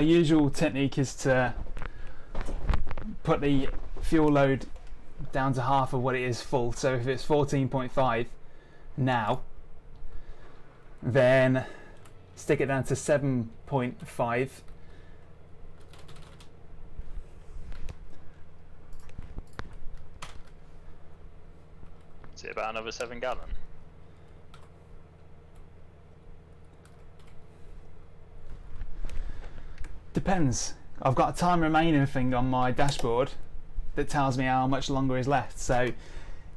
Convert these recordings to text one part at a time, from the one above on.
The usual technique is to put the fuel load down to half of what it is full. So if it's 14.5 now, then stick it down to 7.5. Is it about another 7 gallon? Depends. I've got a time remaining thing on my dashboard that tells me how much longer is left. So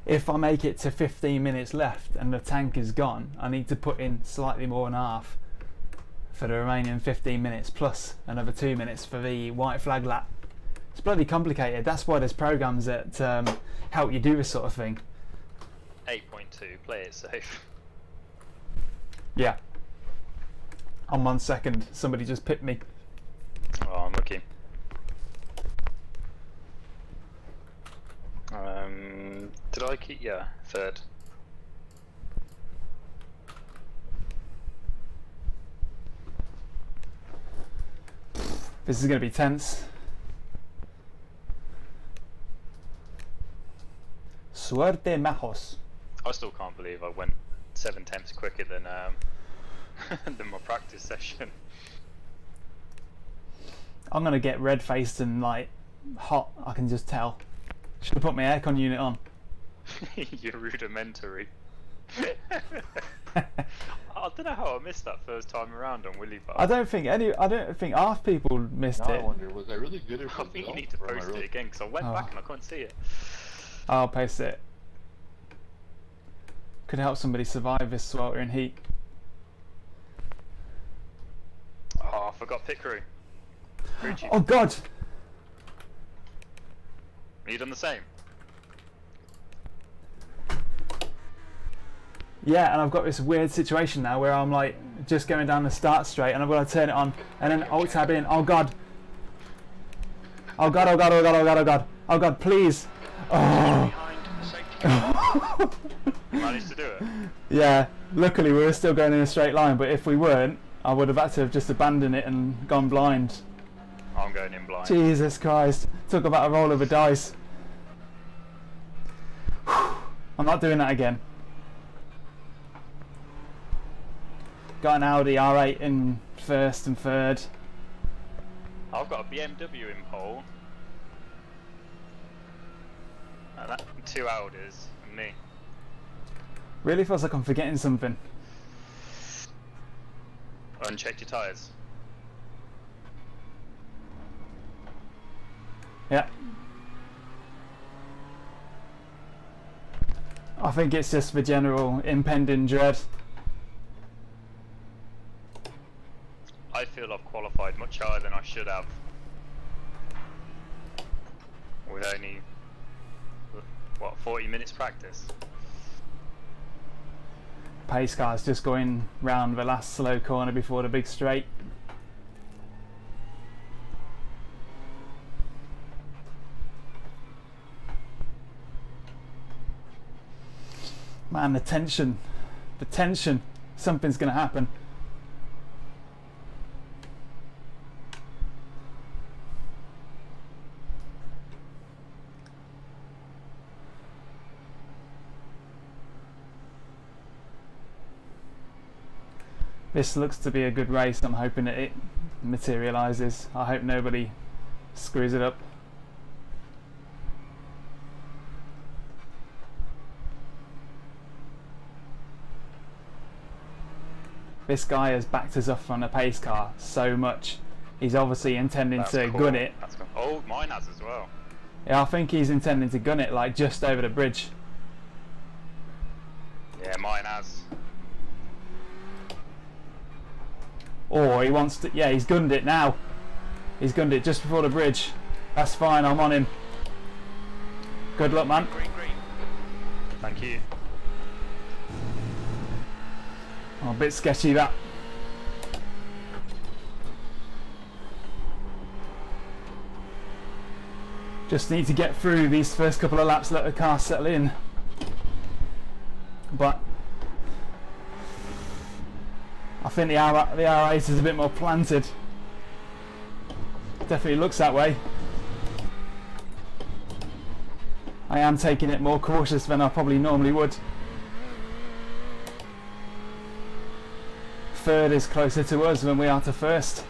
if I make it to 15 minutes left and the tank is gone, I need to put in slightly more than half for the remaining 15 minutes plus another 2 minutes for the white flag lap. It's bloody complicated. That's why there's programs that help you do this sort of thing. 8.2, play it safe. Yeah. On 1 second, somebody just pipped me. Oh, I'm lucky. Did I keep? Yeah, third. This is going to be tense. Suerte majos. I still can't believe I went 7 tenths quicker than than my practice session. I'm going to get red-faced and like hot, I can just tell. Should have put my aircon unit on. You're rudimentary. I don't know how I missed that first time around on Willy Bar. I don't think half people missed Now it. I wonder, was I really good at I think you need to post it again because I went back and I couldn't see it. I'll post it. Could help somebody survive this sweltering heat. Oh, I forgot pit crew. Oh God! Are you done the same? Yeah, and I've got this weird situation now where I'm like just going down the start straight and I've got to turn it on and then alt tab in. Oh God! Oh God! Oh God! Oh God! Oh God! Oh God! Oh God! Please! Oh! You managed to do it? Yeah. Luckily we were still going in a straight line, but if we weren't, I would have had to have just abandoned it and gone blind. I'm going in blind. Jesus Christ! Talk about a roll of a dice. I'm not doing that again. Got an Audi R8 in first and third. I've got a BMW in pole. And that, 2 Audis and me. Really feels like I'm forgetting something. Unchecked your tyres. Yeah. I think it's just the general impending dread. I feel I've qualified much higher than I should have. With only, what, 40 minutes practice? Pace car's just going round the last slow corner before the big straight. Man, the tension, something's going to happen. This looks to be a good race. I'm hoping that it materialises. I hope nobody screws it up. This guy has backed us off on a pace car so much. He's obviously intending to gun it. That's cool. Oh, mine has as well. Yeah, I think he's intending to gun it like just over the bridge. Yeah, mine has. Or he wants to, yeah, he's gunned it now. He's gunned it just before the bridge. That's fine, I'm on him. Good luck, man. Green, green. Thank you. Oh, a bit sketchy that. Just need to get through these first couple of laps, let the car settle in. But I think the R8 is a bit more planted. Definitely looks that way. I am taking it more cautious than I probably normally would. Third is closer to us than we are to first.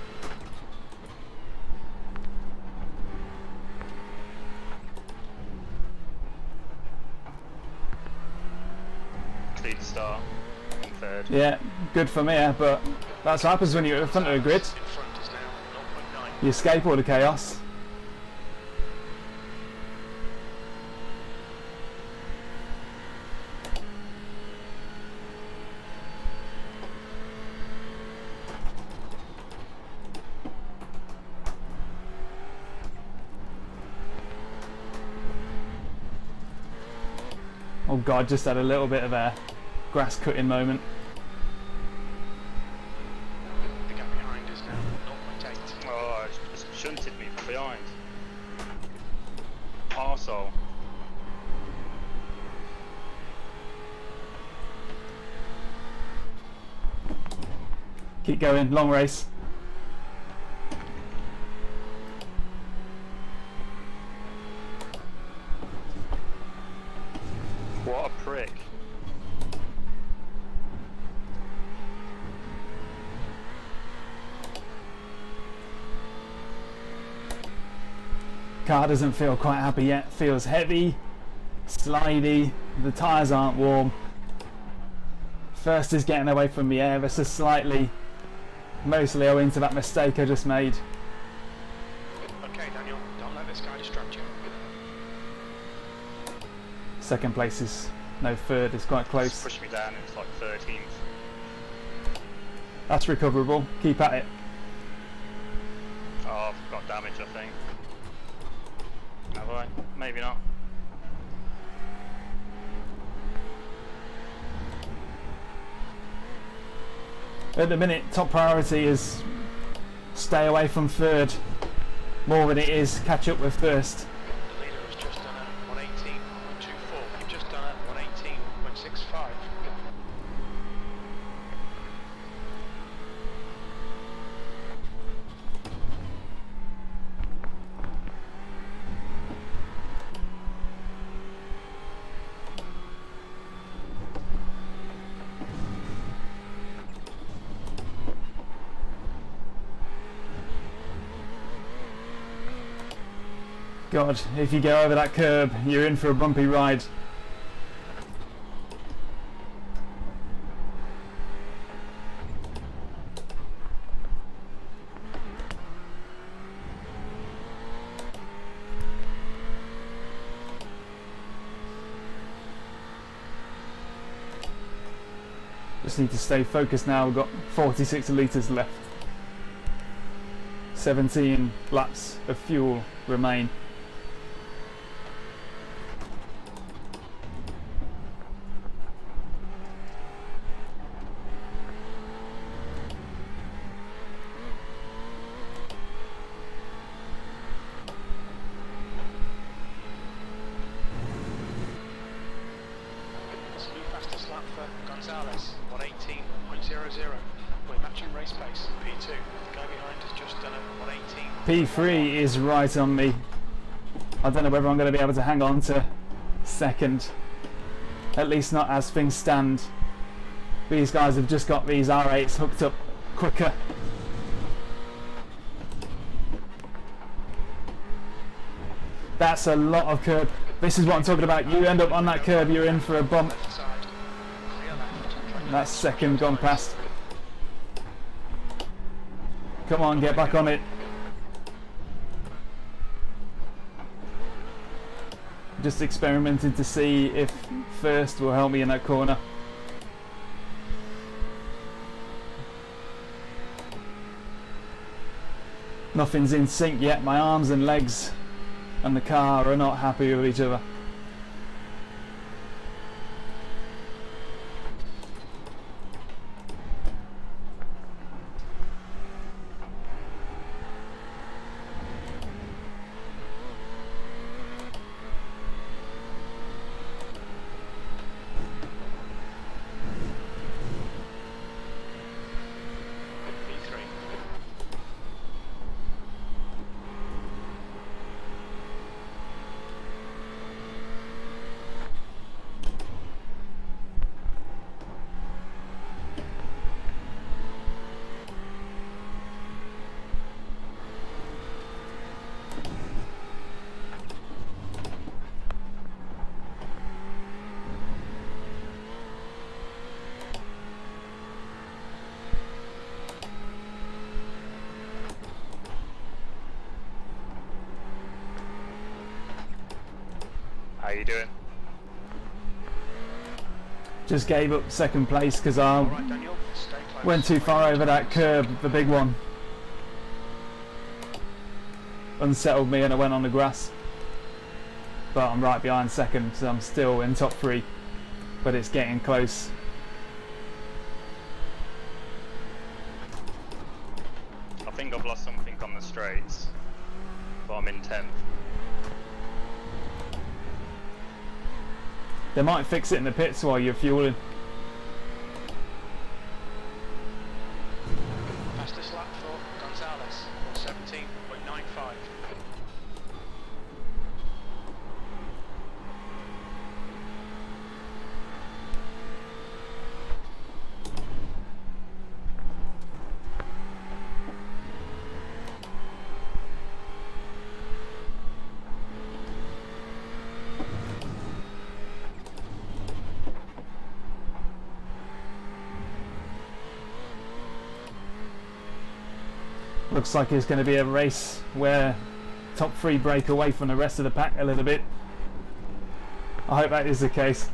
Clean start. Third. Yeah, good for me, but that's what happens when you're at the front of the grid. You escape all the chaos. Oh god, just had a little bit of a grass cutting moment. The gap behind us now, 0.8. Oh, it's just shunted me from behind. Arsehole. Keep going, long race. What a prick. Car doesn't feel quite happy yet. Feels heavy, slidey, the tyres aren't warm. First is getting away from me ever so slightly, mostly owing to that mistake I just made. Okay, Daniel, don't let this guy distract you. Second place is no, third is quite Just close. pushed me down, it was like 13th. That's recoverable, keep at it. Oh, I've got damage, I think. Have I? Maybe not. At the minute, top priority is stay away from third, more than it is catch up with first. The leader has just done a 118.24. You've just done a 118.65. God, if you go over that curb, you're in for a bumpy ride. Just need to stay focused now. We've got 46 litres left. 17 laps of fuel remain. It's the new fastest lap for Gonzalez, 118.00. We're matching race pace, P2. The guy behind has just done a 118. P3 is right on me. I don't know whether I'm going to be able to hang on to second. At least not as things stand. These guys have just got these R8s hooked up quicker. That's a lot of curb. This is what I'm talking about. You end up on that curb, you're in for a bump. Left side. Clear left. That's second gone past. Come on, get back on it. Just experimenting to see if first will help me in that corner. Nothing's in sync yet. My arms and legs and the car are not happy with each other. P3. you doing? Just gave up second place because I Alright, Daniel, stay close. went too far over that curb, the big one. Unsettled me and I went on the grass. But I'm right behind second, so I'm still in top 3. But it's getting close. I think I've lost something on the straights, but I'm in 10th. They might fix it in the pits while you're fueling. Fastest lap for Gonzalez, 17.95. Looks like it's going to be a race where top 3 break away from the rest of the pack a little bit. I hope that is the case.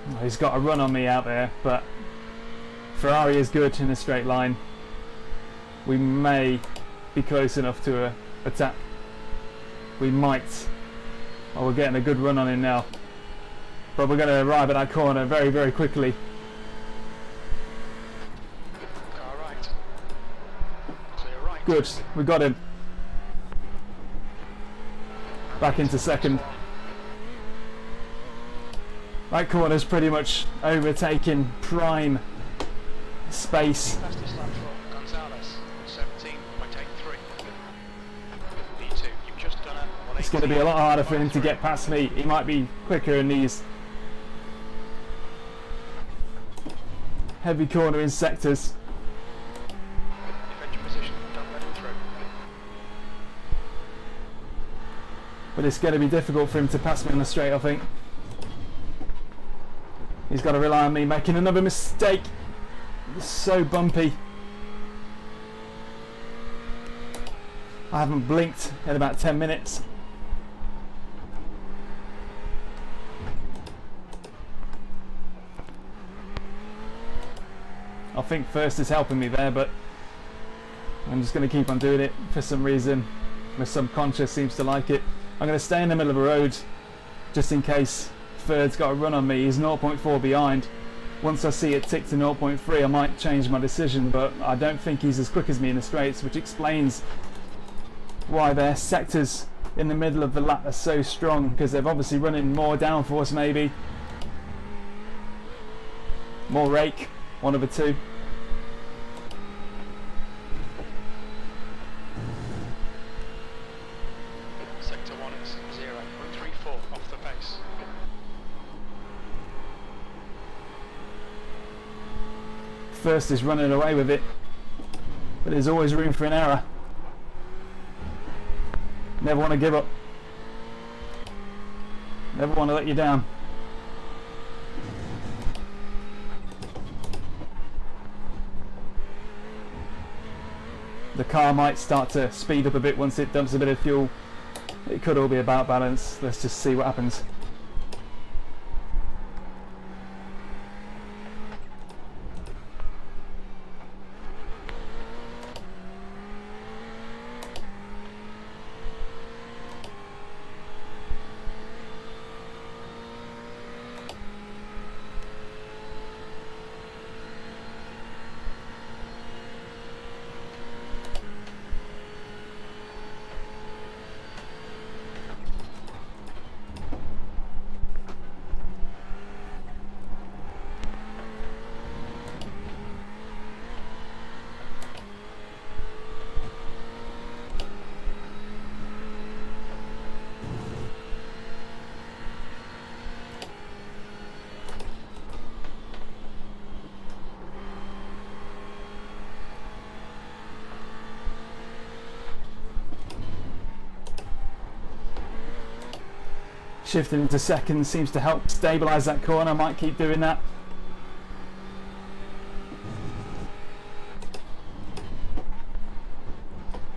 Well, he's got a run on me out there, but Ferrari is good in a straight line. We may be close enough to a attack. We might. Oh, we're getting a good run on him now. But we're going to arrive at that corner very, very quickly. Good, we got him. Back into second. That corner's pretty much overtaking prime space. Fastest lap for Gonzalez, 17.83. B2, you've just done a It's going to be a lot harder for him to get past me. He might be quicker in these heavy cornering sectors. Defend your position, don't let him through. But it's going to be difficult for him to pass me on the straight, I think. He's got to rely on me making another mistake. It's so bumpy. I haven't blinked in about 10 minutes. I think first is helping me there, but I'm just going to keep on doing it for some reason. My subconscious seems to like it. I'm going to stay in the middle of the road just in case third's got a run on me. He's 0.4 behind. Once I see it tick to 0.3 I might change my decision, but I don't think he's as quick as me in the straights, which explains why their sectors in the middle of the lap are so strong, because they're obviously running more downforce, maybe more rake, one of the two. Sector 1 is 0.34 off the pace. First is running away with it, but there's always room for an error. Never want to give up. Never want to let you down. The car might start to speed up a bit once it dumps a bit of fuel. It could all be about balance. Let's just see what happens. Shifting into second seems to help stabilise that corner. I might keep doing that.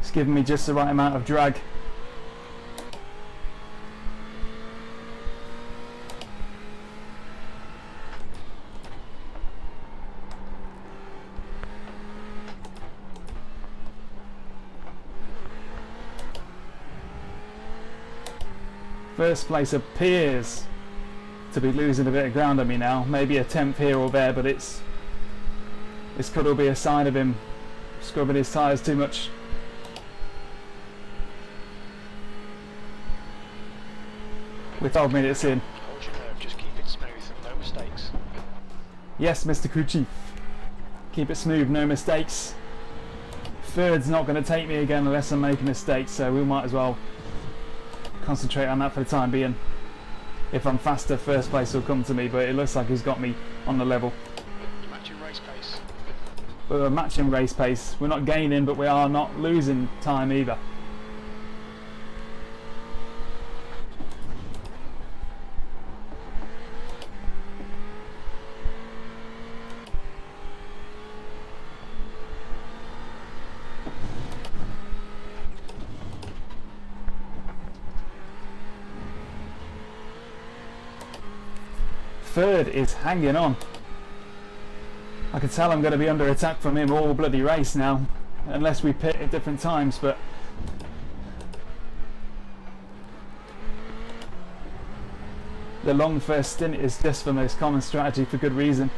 It's giving me just the right amount of drag. First place appears to be losing a bit of ground on me now. Maybe a 10th here or there, but this could all be a sign of him scrubbing his tyres too much. We're 12 minutes in. Hold your nerve, just keep it smooth, no mistakes. Yes, Mr. Crew Chief. Keep it smooth, no mistakes. Third's not going to take me again unless I make a mistake, so we might as well concentrate on that for the time being. If I'm faster, first place will come to me, but it looks like he's got me on the level. You're matching race pace. We're matching race pace. We're not gaining, but we are not losing time either. Third is hanging on. I can tell I'm going to be under attack from him all bloody race now, unless we pit at different times, but the long first stint is just the most common strategy for good reason.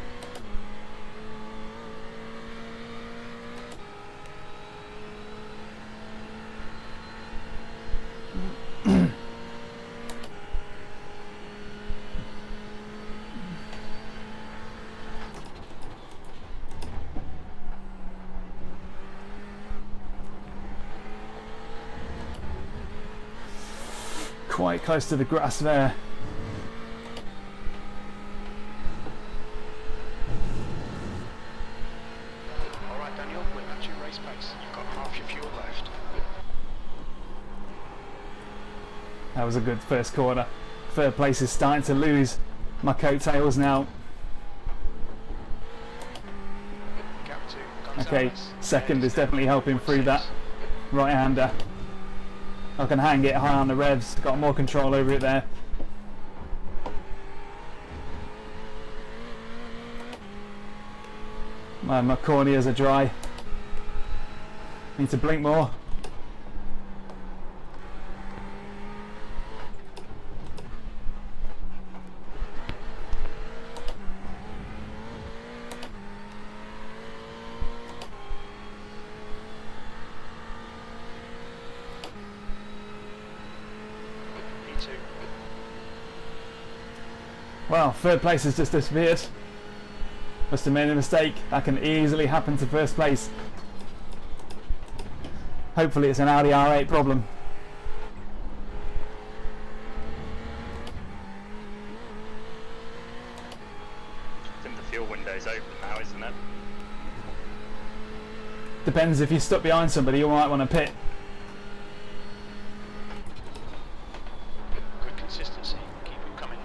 Quite close to the grass there. Alright Daniel, we're matching race pace. You've got half your fuel left. That was a good first corner. Third place is starting to lose my coattails now. Gap to Gonzalez. Okay, second is definitely helping through that right-hander. I can hang it high on the revs, got more control over it there. My corneas are dry. Need to blink more. Well, third place has just disappeared. Must have made a mistake. That can easily happen to first place. Hopefully it's an Audi R8 problem. I think the fuel window's open now, isn't it? Depends if you're stuck behind somebody, you might want to pit. Good consistency, keep them coming.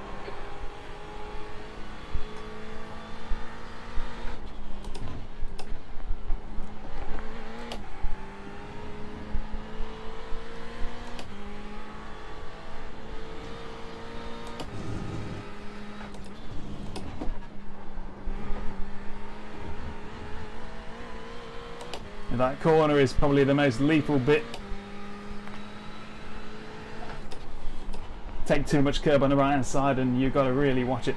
That corner is probably the most lethal bit. Take too much curb on the right hand side and you've got to really watch it.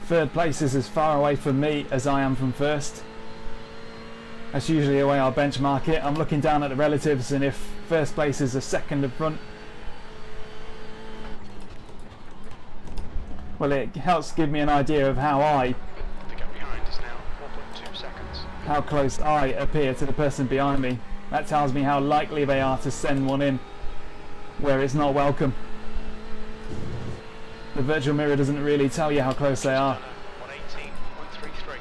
Third place is as far away from me as I am from first. That's usually the way I'll benchmark it. I'm looking down at the relatives, and if first place is a second in front, well, it helps give me an idea of how The gap behind is now 4.2 seconds. how close I appear to the person behind me. That tells me how likely they are to send one in where it's not welcome. The virtual mirror doesn't really tell you how close they are. 118.33.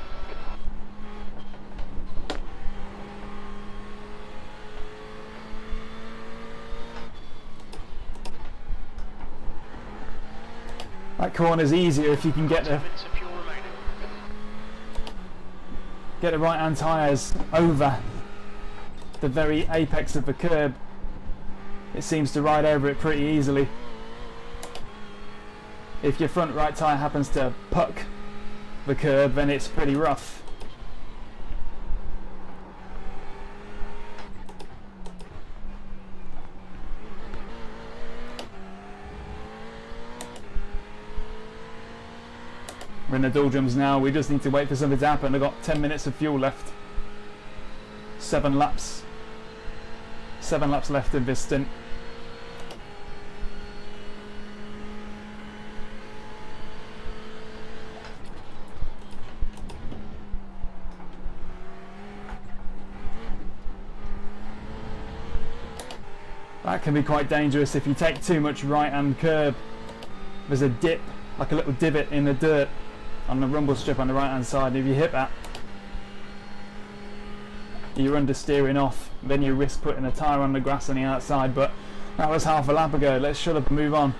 That corner's easier if you can get 10 minutes of fuel remaining. the right hand tyres over the very apex of the curb. It seems to ride over it pretty easily. If your front right tyre happens to puck the curb, then it's pretty rough. We're in the doldrums now, we just need to wait for something to happen. I've got 10 minutes of fuel left. 7 laps. 7 laps left of this stint. That can be quite dangerous if you take too much right hand curb. There's a dip, like a little divot in the dirt on the rumble strip on the right hand side. If you hit that, you're understeering off, then you risk putting a tyre on the grass on the outside. But that was half a lap ago. Let's shut up and move on.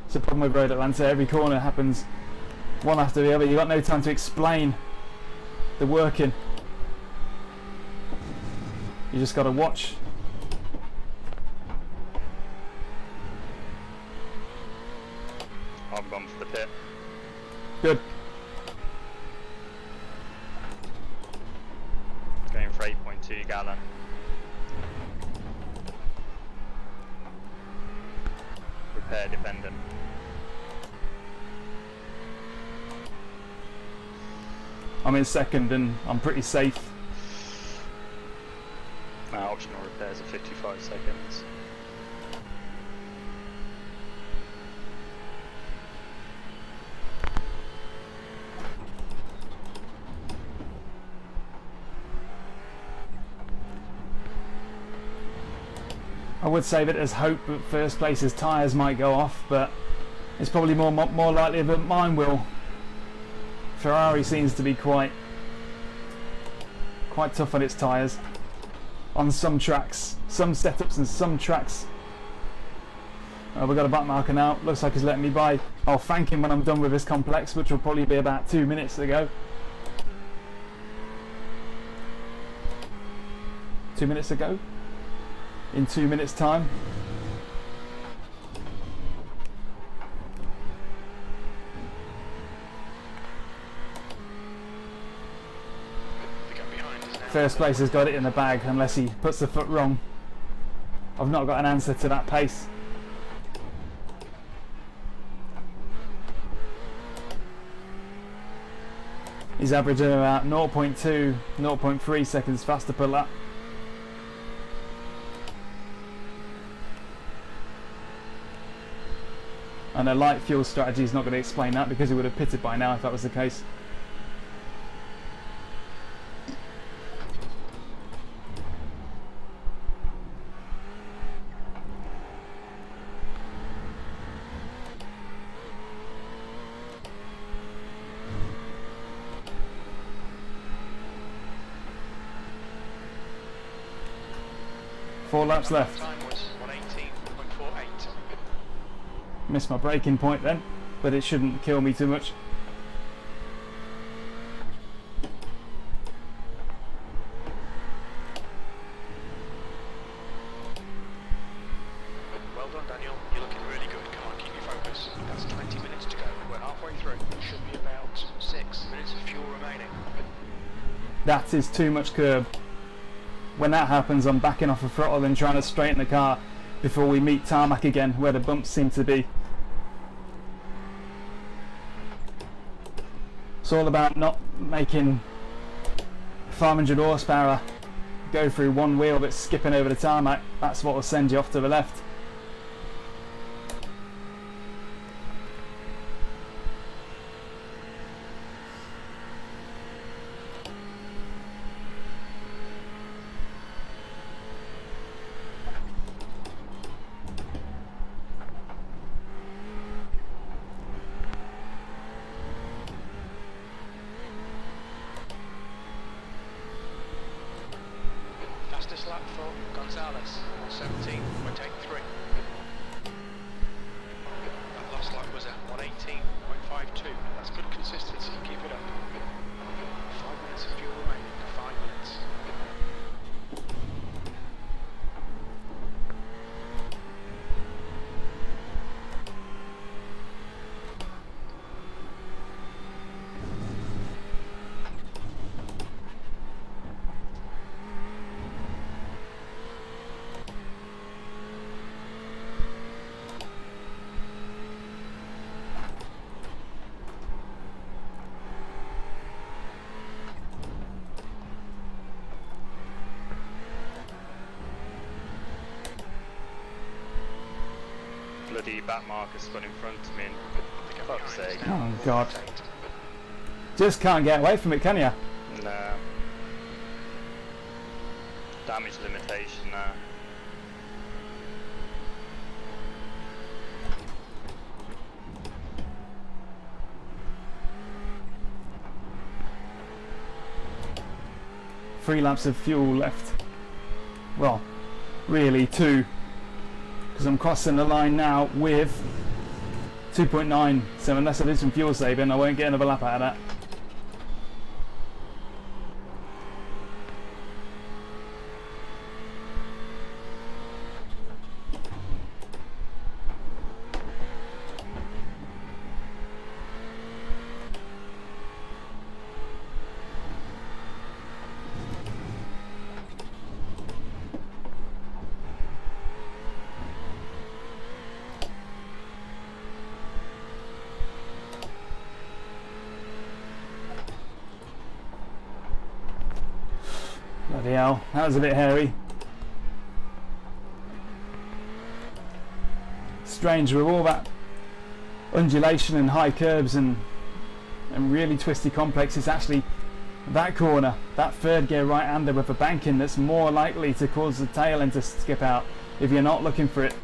It's a problem with Road Atlanta. Every corner happens one after the other. You've got no time to explain the working. You just got to watch. I'm gone for the pit. Good. Going for 8.2 gallon. Repair dependent. I'm in second and I'm pretty safe. Optional repairs are 55 seconds. I would say that there's hope that first place's tyres might go off, but it's probably more likely that mine will. Ferrari seems to be quite tough on its tyres on some tracks, some setups and some tracks. We've got a back marker now. Looks like he's letting me by. I'll thank him when I'm done with this complex, which will probably be about 2 minutes to go. 2 minutes ago. In 2 minutes time. First place has got it in the bag unless he puts the foot wrong. I've not got an answer to that pace. He's averaging about 0.2, 0.3 seconds faster per lap. And a light fuel strategy is not going to explain that, because he would have pitted by now if that was the case. Four laps left. Time was 118.48. Missed my braking point then, but it shouldn't kill me too much. Well done, Daniel. You're looking really good. Come on, keep your focus. That's 20 minutes to go. We're halfway through. Should be about 6 minutes of fuel remaining. That is too much curb. When that happens, I'm backing off the throttle and trying to straighten the car before we meet tarmac again, where the bumps seem to be. It's all about not making 500 horsepower go through one wheel that's skipping over the tarmac. That's what will send you off to the left. Fastest lap for Gonzalez, 17.83. bloody back marker spun in front of me, and fuck's sake. Oh god. Just can't get away from it, can you? No. Damage limitation now. Three laps of fuel left. Well, really 2. Because I'm crossing the line now with 2.9. So unless I do some fuel saving, I won't get another lap out of that. Bloody hell, that was a bit hairy. Strange with all that undulation and high curves and really twisty complex, it's actually that corner, that third gear right hander with a banking that's more likely to cause the tail end to skip out if you're not looking for it.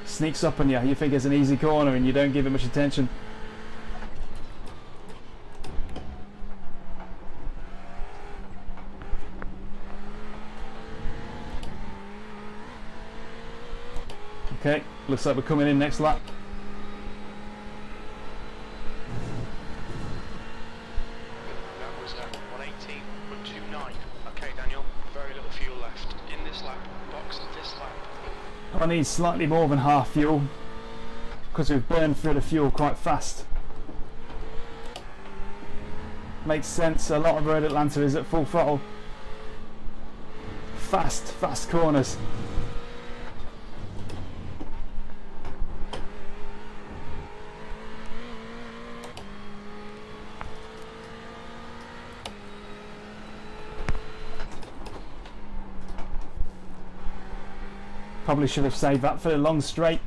Sneaks up on you, you think it's an easy corner and you don't give it much attention. Okay, looks like we're coming in next lap. That was 118.29. Okay, Daniel, very little fuel left. In this lap, box this lap. I need slightly more than half fuel because we've burned through the fuel quite fast. Makes sense, a lot of Road Atlanta is at full throttle. Fast corners. Probably should have saved that for the long straight.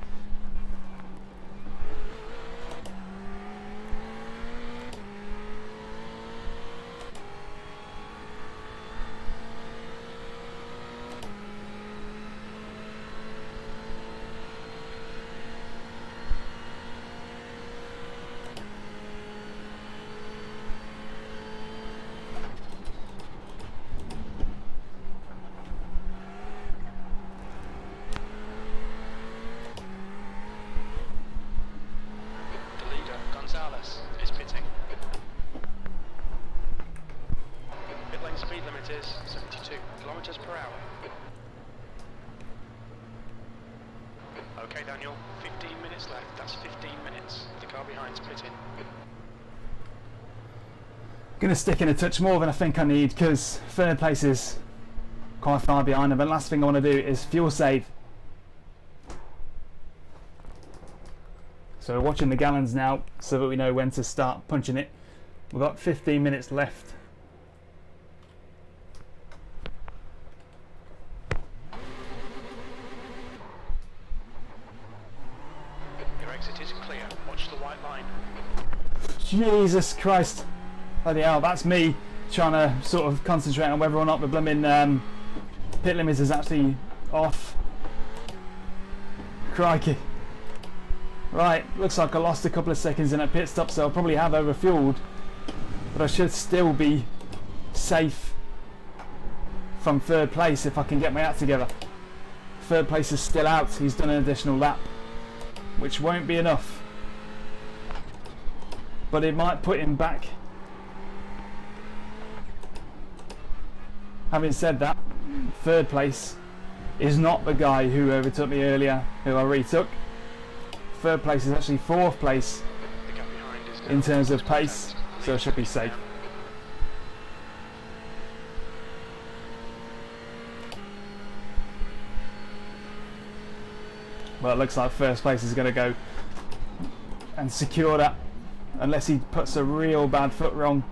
Is pitting. Pit lane speed limit is 72 kilometers per hour. Okay, Daniel, 15 minutes left. That's 15 minutes. The car behind's pitting. Gonna stick in a touch more than I think I need because third place is quite far behind, and the last thing I want to do is fuel save. So we're watching the gallons now so that we know when to start punching it. We've got 15 minutes left. Your exit is clear. Watch the white line. Jesus Christ. Bloody hell, that's me trying to sort of concentrate on whether or not the blooming pit limit is actually off. Crikey. Right, looks like I lost a couple of seconds in that pit stop, so I'll probably have overfueled, but I should still be safe from third place if I can get my act together. Third place is still out, he's done an additional lap, which won't be enough, but it might put him back. Having said that, third place is not the guy who overtook me earlier, who I retook. Third place is actually fourth place in terms of pace, so I should be safe. Well, it looks like first place is going to go and secure that, unless he puts a real bad foot wrong.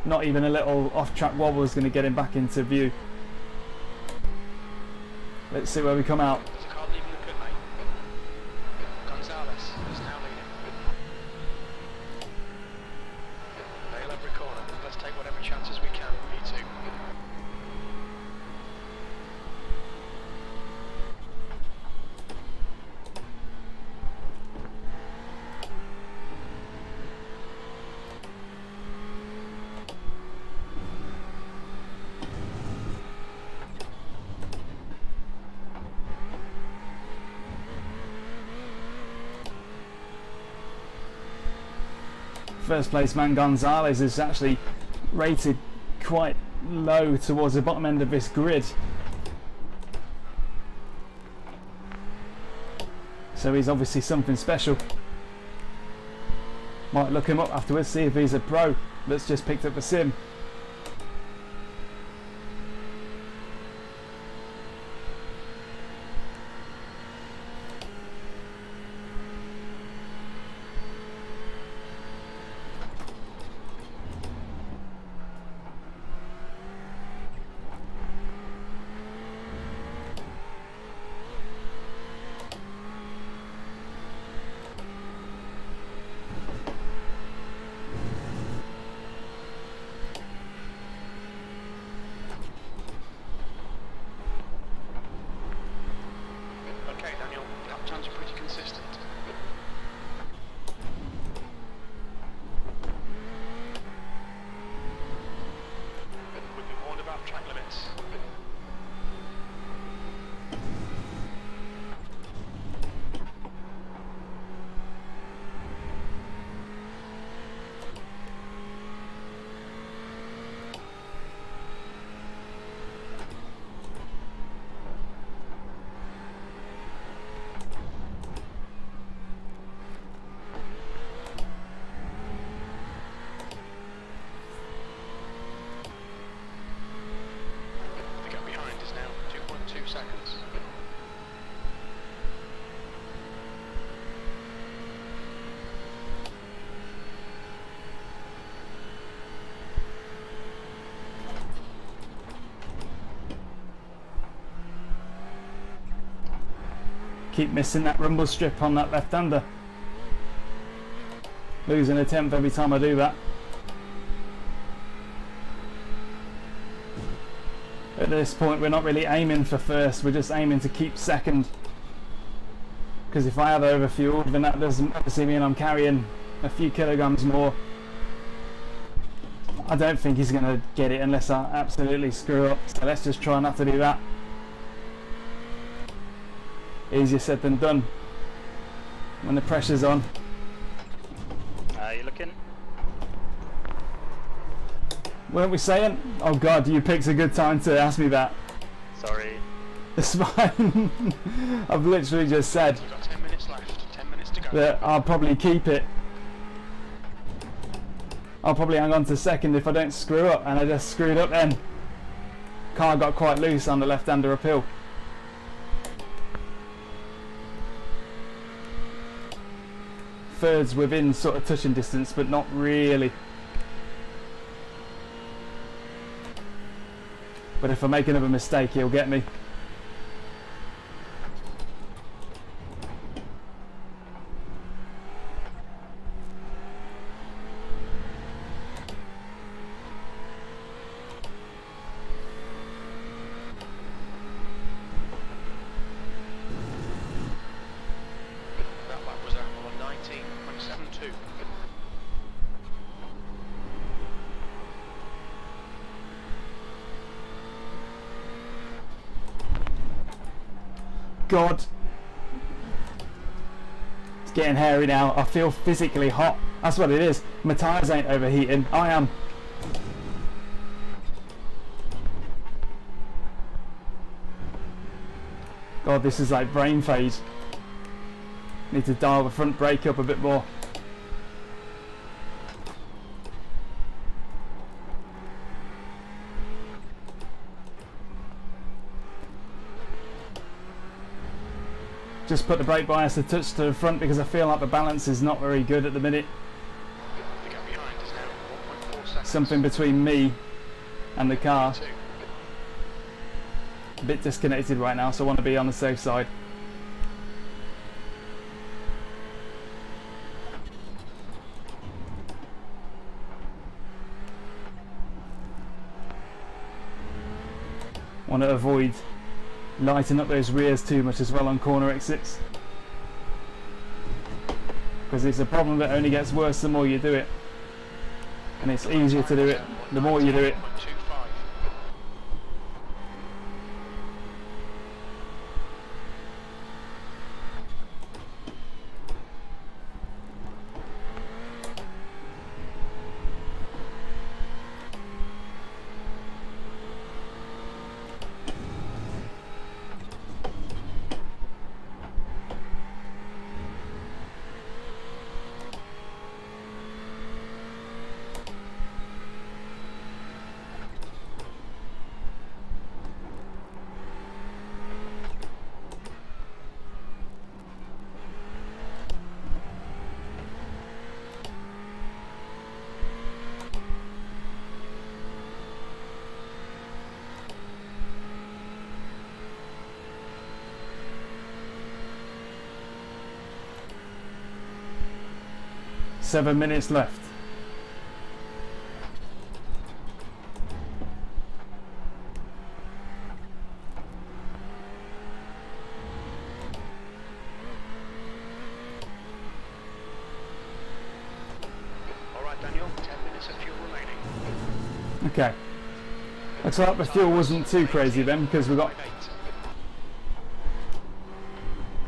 Not even a little off-track wobble is going to get him back into view. Let's see where we come out. First place man Gonzalez is actually rated quite low towards the bottom end of this grid. So he's obviously something special. Might look him up afterwards, see if he's a pro that's just picked up a sim. Okay, Daniel, lap times are pretty consistent. We've been warned about track limits. The gap behind is now 2.2 seconds. Keep missing that rumble strip on that left-hander. Losing a tenth every time I do that. At this point we're not really aiming for first, we're just aiming to keep second. Because if I have overfueled, then that doesn't obviously mean I'm carrying a few kilograms more. I don't think he's going to get it unless I absolutely screw up, so let's just try not to do that. Easier said than done when the pressure's on. You looking? Weren't we saying? Oh god, you picked a good time to ask me that. Sorry. It's fine. I've literally just said We've got 10 minutes left, 10 minutes to go. that I'll probably keep it. I'll probably hang on to second if I don't screw up, and I just screwed up then. Car got quite loose on the left-hander uphill. Third's within sort of touching distance, but not really. But if I make another mistake, he'll get me. That lap was on 19.72. God. It's getting hairy now. I feel physically hot. That's what it is. My tyres ain't overheating. I am. God, this is like brain phase. Need to dial the front brake up a bit more. Just put the brake bias a touch to the front because I feel like the balance is not very good at the minute. The gap behind is now 1.4 seconds. Something between me and the car. Two. A bit disconnected right now, so I want to be on the safe side. Want to avoid lighting up those rears too much as well on corner exits, because it's a problem that only gets worse the more you do it, and it's easier to do it the more you do it. 19.25. 7 minutes left. Alright Daniel, 10 minutes of fuel remaining. Okay. Looks like the fuel wasn't too crazy then, because we've got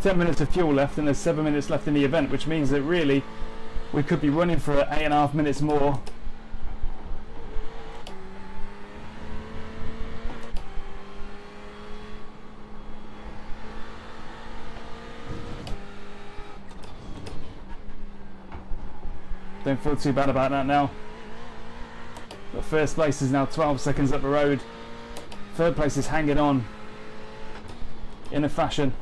10 minutes of fuel left and there's 7 minutes left in the event, which means that really we could be running for 8.5 minutes more. Don't feel too bad about that now. But first place is now 12 seconds up the road. Third place is hanging on in a fashion.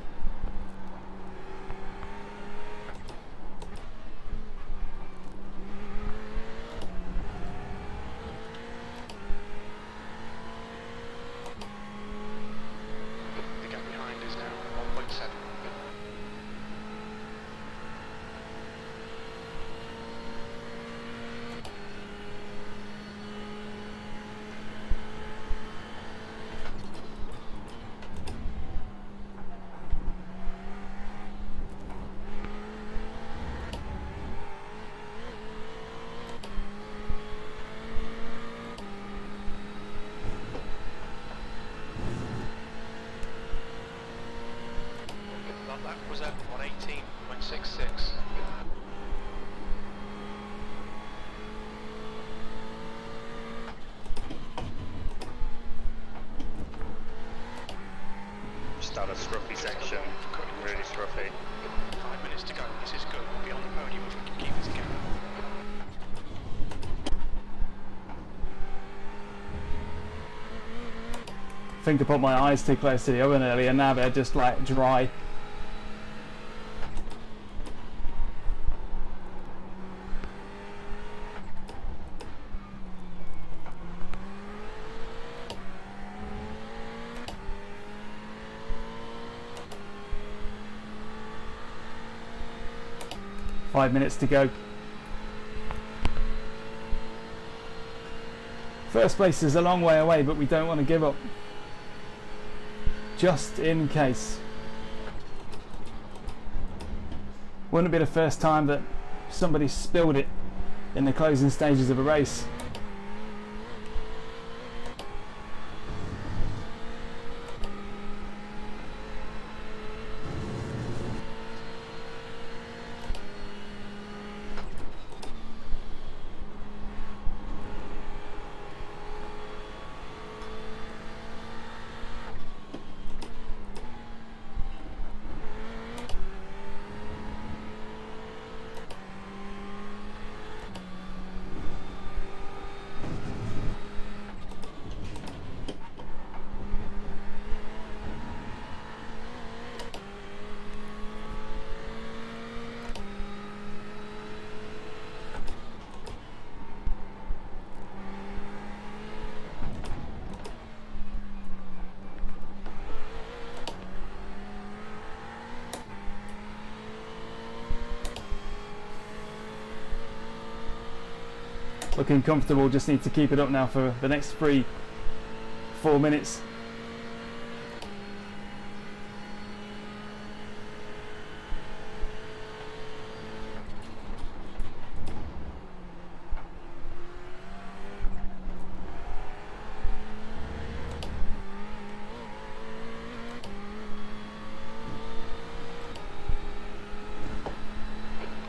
The gap behind is now 1.7. That was at 118.66. Just out of scruffy section. Really scruffy. 5 minutes to go. This is good. We'll be on the podium if we can keep this gap. I think I put my eyes too close to the oven earlier, now they're just like dry. Five minutes to go. First place is a long way away, but we don't want to give up. Just in case. Wouldn't be the first time that somebody spilled it in the closing stages of a race. Looking comfortable, just need to keep it up now for the next 3-4 minutes.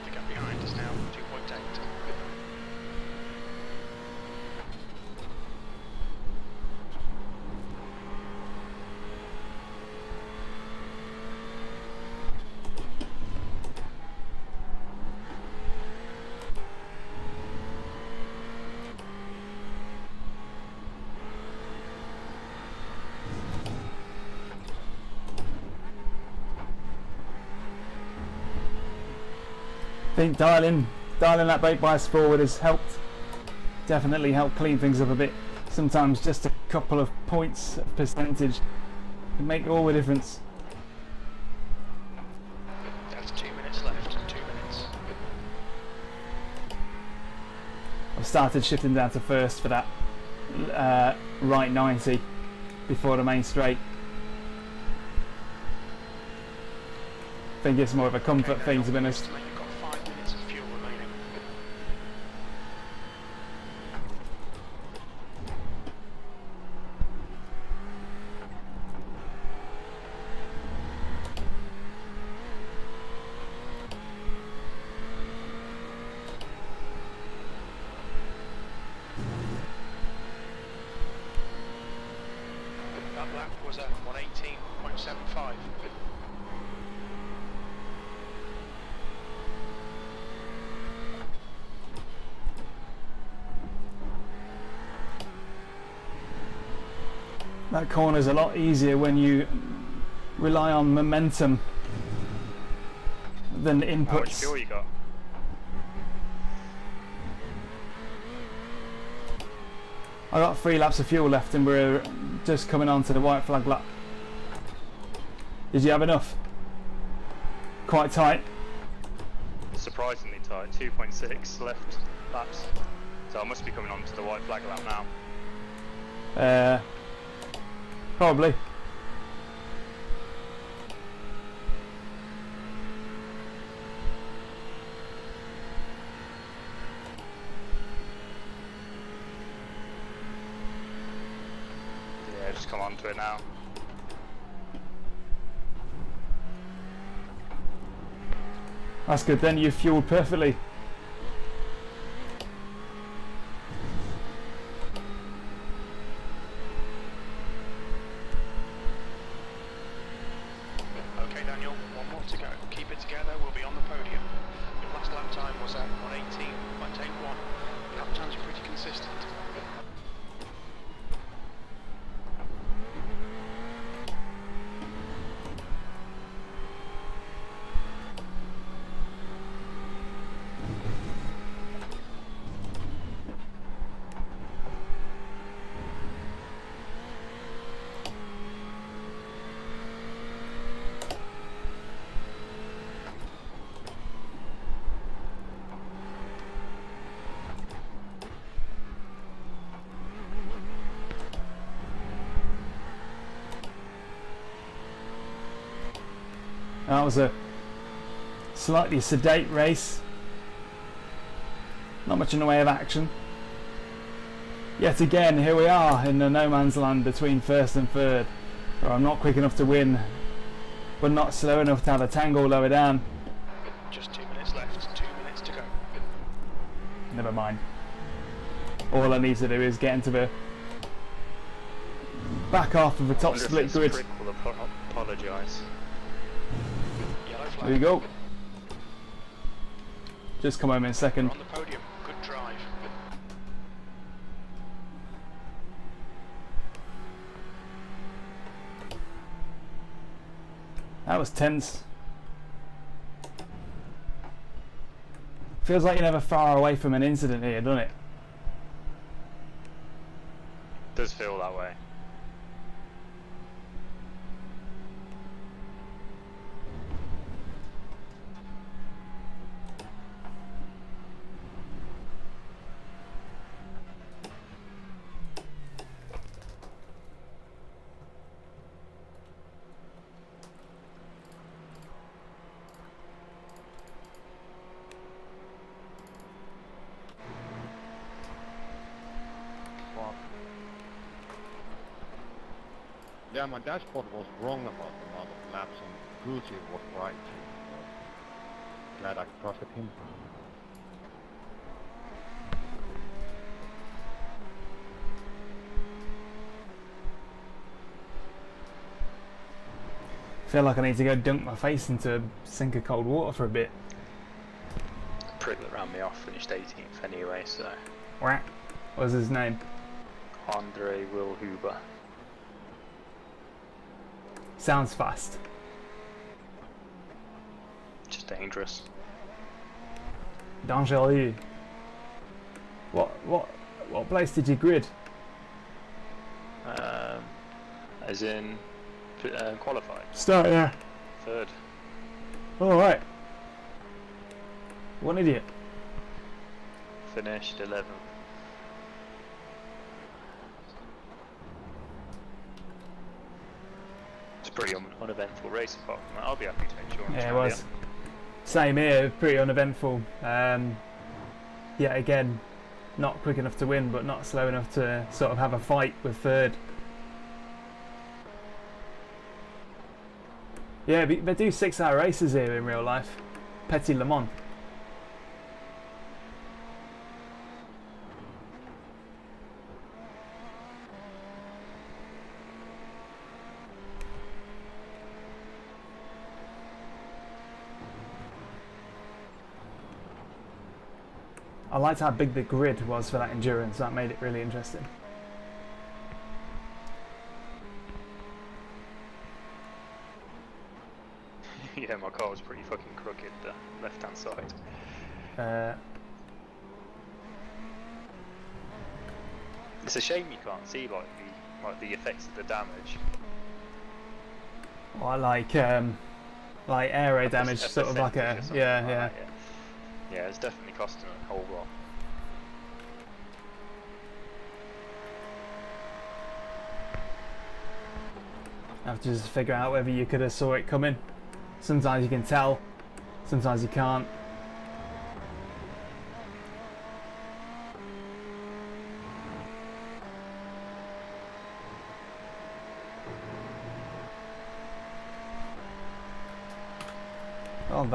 The gap behind is now 2.8. I think dialing that brake bias forward has helped, definitely helped clean things up a bit. Sometimes just a couple of points of percentage can make all the difference. That's 2 minutes left. 2 minutes. I've started shifting down to first for that right 90 before the main straight. I think it's more of a comfort thing, to be honest. You've got 5 minutes of fuel remaining. That lap was at 118.75. That corner's a lot easier when you rely on momentum than How much inputs. fuel you got? I got 3 laps of fuel left and we're just coming on to the white flag lap. Did you have enough? Quite tight. Surprisingly tight, 2.6 left laps. So I must be coming on to the white flag lap now. Probably. Yeah, just come on to it now. That's good then, you fueled perfectly. Okay, Daniel, one more to go. Keep it together, we'll be on the podium. Your last lap time was at 118.81. Lap times are pretty consistent. That was a slightly sedate race. Not much in the way of action. Yet again, here we are in the no man's land between first and third. Where I'm not quick enough to win, but not slow enough to have a tangle lower down. Just 2 minutes left, 2 minutes to go. Never mind. All I need to do is get into the back half of the top Wonder if split this grid. prick will apologise. Yellow flag. There you go. Just come home in We're second. on the podium. Good drive. That was tense. Feels like you're never far away from an incident here, doesn't it? Does feel that way. Yeah, my dashboard was wrong about the amount of laps and Gucci was right. Glad I trusted him. Feel like I need to go dunk my face into a sink of cold water for a bit. The prick that ran me off finished 18th anyway, so. What was his name? Andre Wilhuber. Sounds fast. Just dangerous. Dangereux. What place did you grid? As in qualified. Start, yeah. Third. Alright. What an idiot. Finished 11th. pretty uneventful race apart from that. I'll be happy to make sure. Yeah, it was. Same here, pretty uneventful. Yet again, not quick enough to win, but not slow enough to sort of have a fight with third. Yeah, they do 6-hour races here in real life. Petit Le Mans. I liked how big the grid was for that endurance. That made it really interesting. Yeah, my car was pretty fucking crooked, the left-hand side. It's a shame you can't see like the effects of the damage. Or like aero damage, A sort of like a percentage or something yeah, like yeah. that, yeah, it's definitely costing a whole lot. I have to just figure out whether you could have saw it coming. Sometimes you can tell, sometimes you can't. Oh, that